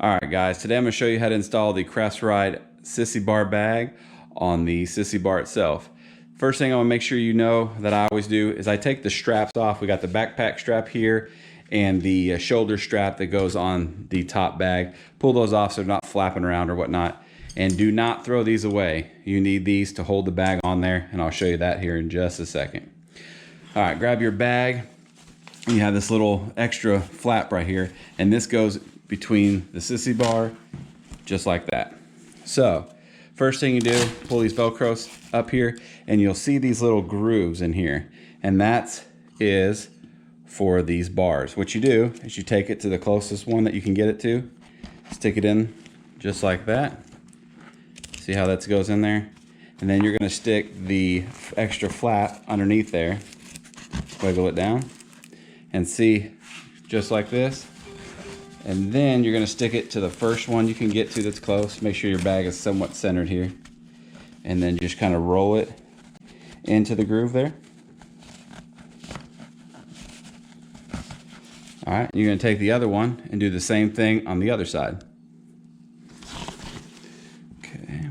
Alright guys, today I'm going to show you how to install the Craftride Sissy bar bag on the Sissy bar itself. First thing I want to make sure you know that I always do is I take the straps off. We got the backpack strap here and the shoulder strap that goes on the top bag. Pull those off so they're not flapping around or whatnot. And do not throw these away. You need these to hold the bag on there, and I'll show you that here in just a second. Alright, grab your bag. You have this little extra flap right here, and this goes between the Sissy bar, just like that. So, first thing you do, pull these Velcros up here, and you'll see these little grooves in here, and that is for these bars. What you do is you take it to the closest one that you can get it to, stick it in just like that. See how that goes in there? And then you're gonna stick the extra flap underneath there, wiggle it down, and see, just like this. And then you're gonna stick it to the first one you can get to that's close. Make sure your bag is somewhat centered here. And then just kind of roll it into the groove there. All right, you're gonna take the other one and do the same thing on the other side. Okay.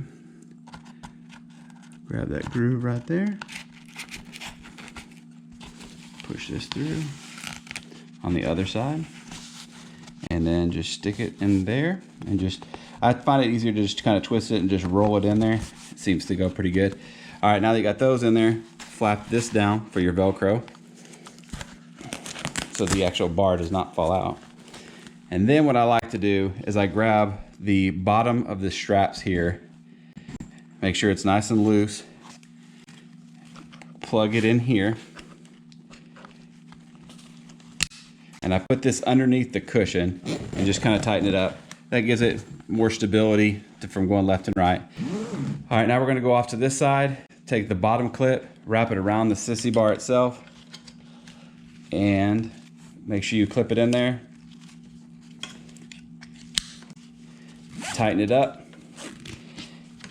Grab that groove right there. Push this through on the other side. And then just stick it in there and just, I find it easier to just kind of twist it and just roll it in there. It seems to go pretty good. All right, now that you got those in there, flap this down for your Velcro so the actual bar does not fall out. And then what I like to do is I grab the bottom of the straps here, make sure it's nice and loose, plug it in here, and I put this underneath the cushion and just kind of tighten it up. That gives it more stability from going left and right. All right, now we're gonna go off to this side, take the bottom clip, wrap it around the Sissy bar itself, and make sure you clip it in there. Tighten it up.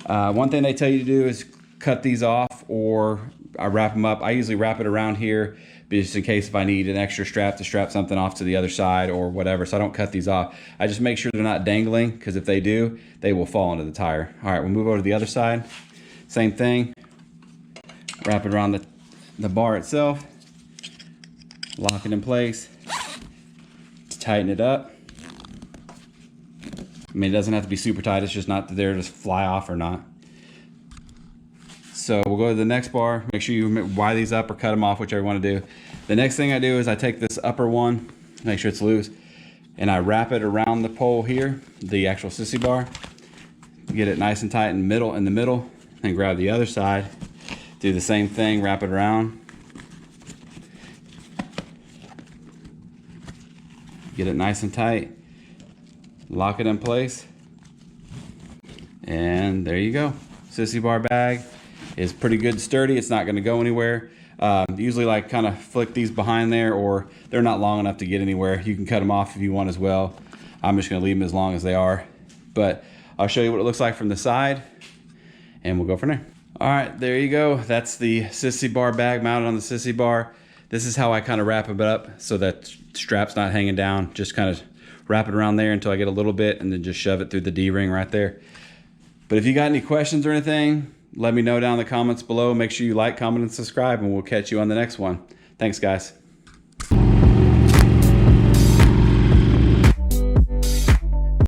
One thing they tell you to do is cut these off, or I wrap them up. I usually wrap it around here just in case if I need an extra strap to strap something off to the other side or whatever, so I don't cut these off. I just make sure they're not dangling, because if they do, they will fall into the tire. All right, we'll move over to the other side. Same thing. Wrap it around the bar itself. Lock it in place. Tighten it up. I mean, it doesn't have to be super tight. It's just not there to just fly off or not. So we'll go to the next bar. Make sure you wire these up or cut them off, whichever you want to do. The next thing I do is I take this upper one, make sure it's loose, and I wrap it around the pole here, the actual Sissy bar. Get it nice and tight in the middle, and grab the other side. Do the same thing, wrap it around. Get it nice and tight. Lock it in place. And there you go. Sissy bar bag is pretty good, sturdy. It's not going to go anywhere. Usually like kind of flick these behind there, or they're not long enough to get anywhere. You can cut them off if you want as well. I'm just going to leave them as long as they are. But I'll show you what it looks like from the side, and we'll go from there. All right, there you go. That's the Sissy bar bag mounted on the Sissy bar. This is how I kind of wrap it up so that strap's not hanging down. Just kind of wrap it around there until I get a little bit, and then just shove it through the D-ring right there. But if you got any questions or anything, let me know down in the comments below. Make sure you like, comment, and subscribe, and we'll catch you on the next one. Thanks, guys.